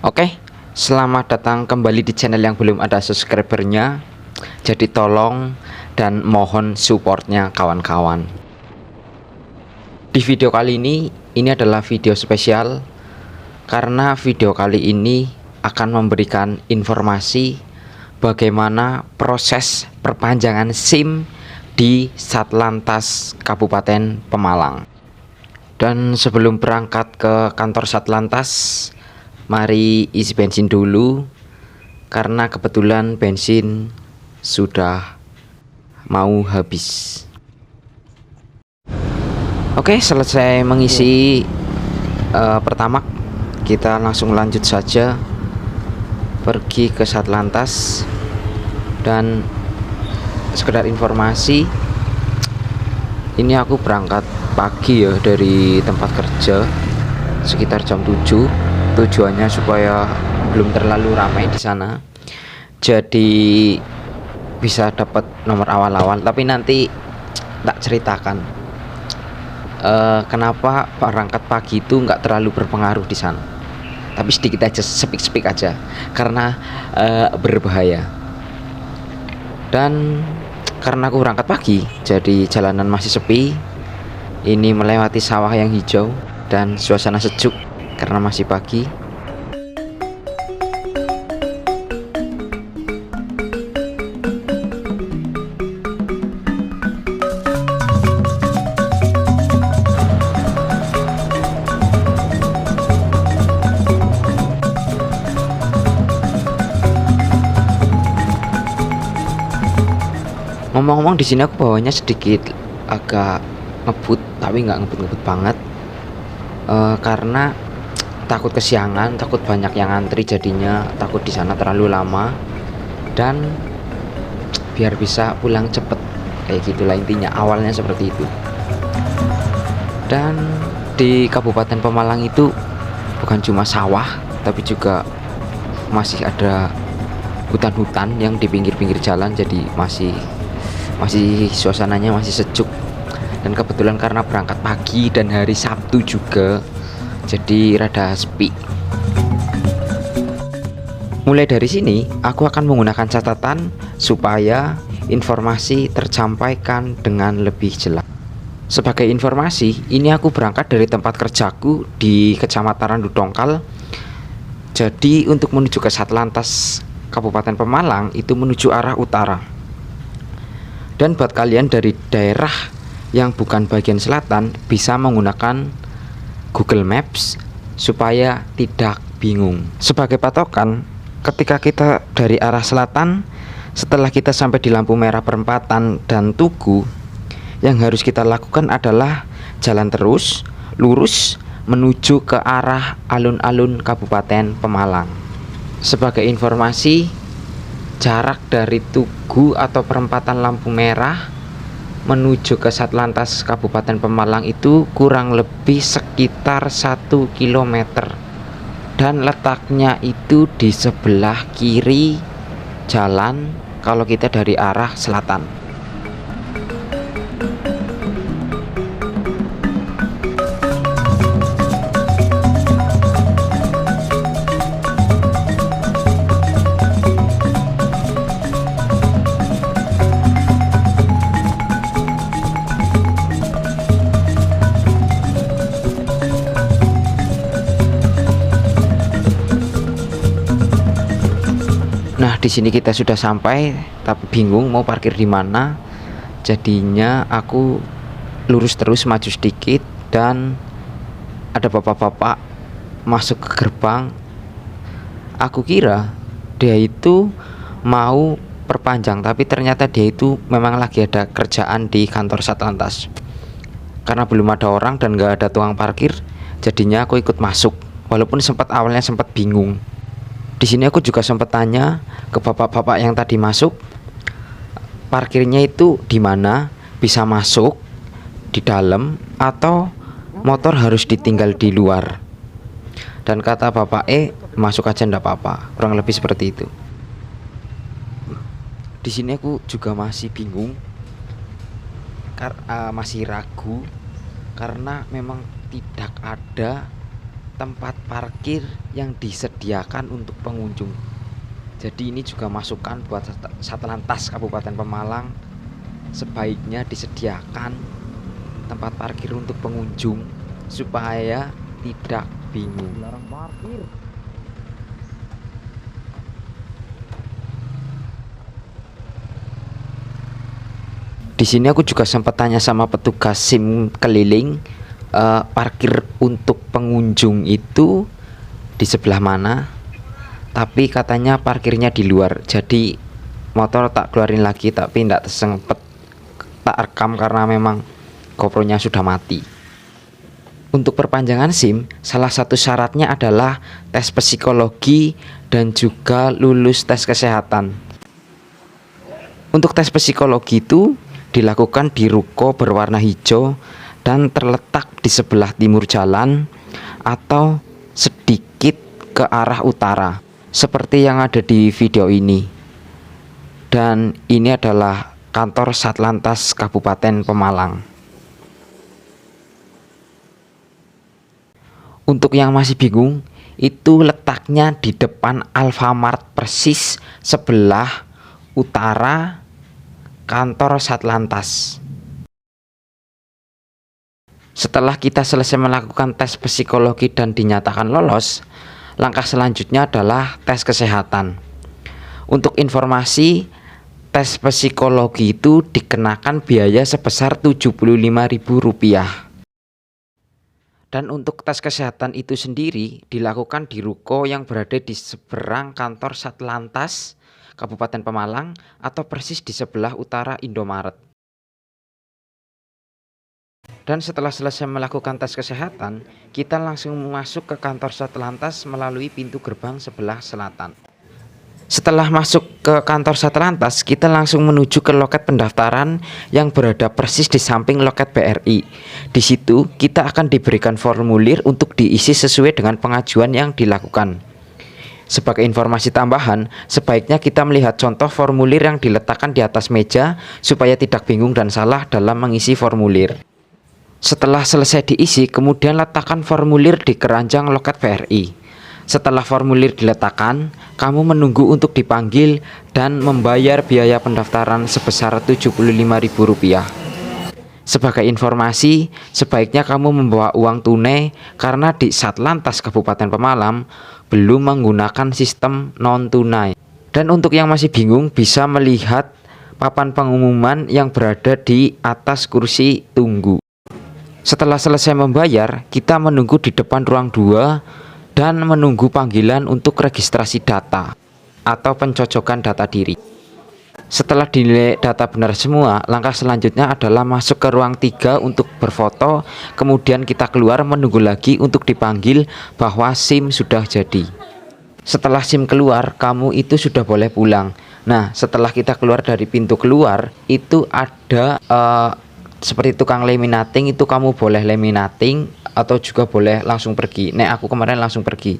Oke, selamat datang kembali di channel yang belum ada subscribernya. Jadi tolong dan mohon supportnya kawan-kawan. Di video kali ini adalah video spesial karena video kali ini akan memberikan informasi bagaimana proses perpanjangan SIM di Satlantas Kabupaten Pemalang. Dan sebelum berangkat ke kantor Satlantas, mari isi bensin dulu karena kebetulan bensin sudah mau habis. Oke, selesai mengisi pertamax, kita langsung lanjut saja pergi ke Satlantas. Dan sekedar informasi, ini aku berangkat pagi ya dari tempat kerja sekitar jam 7. Tujuannya supaya belum terlalu ramai di sana, jadi bisa dapat nomor awal-awal. Tapi nanti tak ceritakan kenapa berangkat pagi itu nggak terlalu berpengaruh di sana, tapi sedikit aja, speak aja karena berbahaya. Dan karena aku berangkat pagi, jadi jalanan masih sepi. Ini melewati sawah yang hijau dan suasana sejuk karena masih pagi. Ngomong-ngomong, di sini aku bawanya sedikit agak ngebut, tapi nggak ngebut banget, karena takut kesiangan, takut banyak yang antri, jadinya takut di sana terlalu lama dan biar bisa pulang cepet, kayak gitulah intinya, awalnya seperti itu. Dan di Kabupaten Pemalang itu bukan cuma sawah, tapi juga masih ada hutan-hutan yang di pinggir-pinggir jalan, jadi masih suasananya masih sejuk. Dan kebetulan karena berangkat pagi dan hari Sabtu juga, jadi rada sepi. Mulai dari sini aku akan menggunakan catatan supaya informasi tersampaikan dengan lebih jelas. Sebagai informasi, ini aku berangkat dari tempat kerjaku di Kecamatan Randu Dongkal. Jadi untuk menuju ke Satlantas Kabupaten Pemalang itu menuju arah utara. Dan buat kalian dari daerah yang bukan bagian selatan, bisa menggunakan Google Maps supaya tidak bingung. Sebagai patokan, ketika kita dari arah selatan, setelah kita sampai di lampu merah perempatan dan Tugu, yang harus kita lakukan adalah jalan terus lurus menuju ke arah alun-alun Kabupaten Pemalang. Sebagai informasi, jarak dari Tugu atau perempatan lampu merah menuju ke Satlantas Kabupaten Pemalang itu kurang lebih sekitar 1 km. Dan letaknya itu di sebelah kiri jalan kalau kita dari arah selatan. Nah, di sini kita sudah sampai, tapi bingung mau parkir di mana. Jadinya aku lurus terus maju sedikit dan ada bapak-bapak masuk ke gerbang. Aku kira dia itu mau perpanjang, tapi ternyata dia itu memang lagi ada kerjaan di kantor Satlantas. Karena belum ada orang dan gak ada tukang parkir, jadinya aku ikut masuk. Walaupun awalnya sempat bingung. Di sini aku juga sempat tanya ke bapak-bapak yang tadi masuk, parkirnya itu di mana, bisa masuk di dalam atau motor harus ditinggal di luar. Dan kata bapak masuk aja ndak apa-apa, kurang lebih seperti itu. Di sini aku juga masih bingung, masih ragu karena memang tidak ada tempat parkir yang disediakan untuk pengunjung. Jadi ini juga masukan buat Satlantas Kabupaten Pemalang, sebaiknya disediakan tempat parkir untuk pengunjung supaya tidak bingung. Dilarang parkir. Di sini aku juga sempat tanya sama petugas SIM keliling, parkir untuk pengunjung itu di sebelah mana, tapi katanya parkirnya di luar. Jadi motor tak keluarin lagi, tapi tidak sempet tak rekam karena memang GoPro-nya sudah mati. Untuk perpanjangan SIM, salah satu syaratnya adalah tes psikologi dan juga lulus tes kesehatan. Untuk tes psikologi itu dilakukan di ruko berwarna hijau dan terletak di sebelah timur jalan atau sedikit ke arah utara, seperti yang ada di video ini. Dan ini adalah kantor Satlantas Kabupaten Pemalang. Untuk yang masih bingung, itu letaknya di depan Alfamart, persis sebelah utara kantor Satlantas. Setelah kita selesai melakukan tes psikologi dan dinyatakan lolos, langkah selanjutnya adalah tes kesehatan. Untuk informasi, tes psikologi itu dikenakan biaya sebesar Rp75.000. Dan untuk tes kesehatan itu sendiri dilakukan di ruko yang berada di seberang kantor Satlantas Kabupaten Pemalang atau persis di sebelah utara Indomaret. Dan setelah selesai melakukan tes kesehatan, kita langsung masuk ke kantor Satlantas melalui pintu gerbang sebelah selatan. Setelah masuk ke kantor Satlantas, kita langsung menuju ke loket pendaftaran yang berada persis di samping loket BRI. Di situ kita akan diberikan formulir untuk diisi sesuai dengan pengajuan yang dilakukan. Sebagai informasi tambahan, sebaiknya kita melihat contoh formulir yang diletakkan di atas meja supaya tidak bingung dan salah dalam mengisi formulir. Setelah selesai diisi, kemudian letakkan formulir di keranjang loket BRI. Setelah formulir diletakkan, kamu menunggu untuk dipanggil dan membayar biaya pendaftaran sebesar Rp75.000. Sebagai informasi, sebaiknya kamu membawa uang tunai karena di Satlantas Kabupaten Pemalang belum menggunakan sistem non-tunai. Dan untuk yang masih bingung, bisa melihat papan pengumuman yang berada di atas kursi tunggu. Setelah selesai membayar, kita menunggu di depan ruang 2 dan menunggu panggilan untuk registrasi data atau pencocokan data diri. Setelah dinilai data benar semua, langkah selanjutnya adalah masuk ke ruang 3 untuk berfoto. Kemudian kita keluar menunggu lagi untuk dipanggil bahwa SIM sudah jadi. Setelah SIM keluar, kamu itu sudah boleh pulang. Nah, setelah kita keluar dari pintu keluar, itu ada seperti tukang laminating, itu kamu boleh laminating atau juga boleh langsung pergi. Nah, aku kemarin langsung pergi.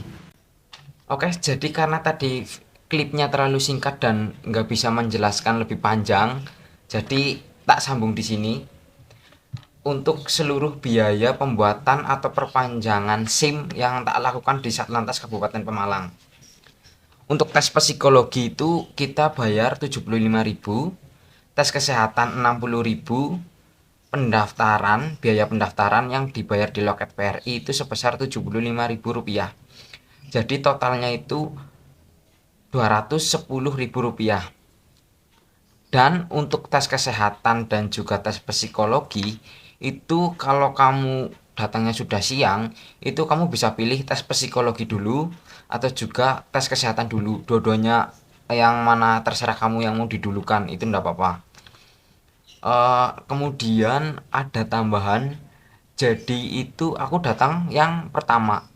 Oke, jadi karena tadi klipnya terlalu singkat dan nggak bisa menjelaskan lebih panjang, jadi tak sambung di sini. Untuk seluruh biaya pembuatan atau perpanjangan SIM yang tak lakukan di Satlantas Kabupaten Pemalang. Untuk tes psikologi itu kita bayar Rp75.000, tes kesehatan Rp60.000, pendaftaran, biaya pendaftaran yang dibayar di loket BRI itu sebesar Rp75.000. Jadi totalnya itu Rp210.000. Dan untuk tes kesehatan dan juga tes psikologi itu kalau kamu datangnya sudah siang, itu kamu bisa pilih tes psikologi dulu atau juga tes kesehatan dulu. Dua-duanya yang mana terserah kamu yang mau didulukan, itu enggak apa-apa. Kemudian ada tambahan, jadi itu aku datang yang pertama,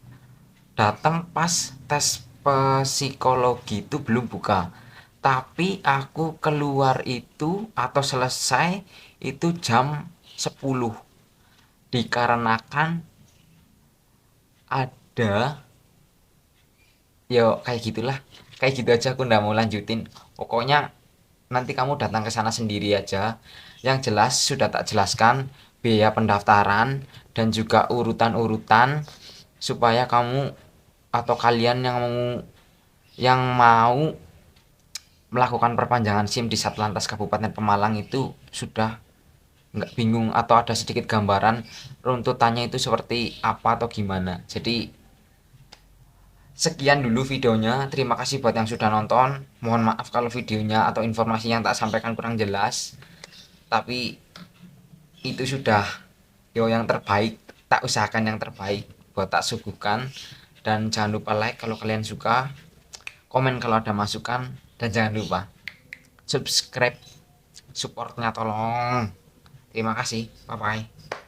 datang pas tes psikologi itu belum buka, tapi aku keluar itu atau selesai itu jam 10, dikarenakan ada kayak gitulah, kayak gitu aja, aku nggak mau lanjutin. Pokoknya nanti kamu datang ke sana sendiri aja. Yang jelas sudah tak jelaskan biaya pendaftaran dan juga urutan-urutan supaya kamu atau kalian yang mau melakukan perpanjangan SIM di Satlantas Kabupaten Pemalang itu sudah nggak bingung atau ada sedikit gambaran runtutannya itu seperti apa atau gimana. Jadi sekian dulu videonya. Terima kasih buat yang sudah nonton. Mohon maaf kalau videonya atau informasi yang tak sampaikan kurang jelas. Tapi itu sudah yang terbaik. Tak usahakan yang terbaik buat tak suguhkan. Dan jangan lupa like kalau kalian suka, komen kalau ada masukan, dan jangan lupa subscribe, supportnya tolong. Terima kasih, bye bye.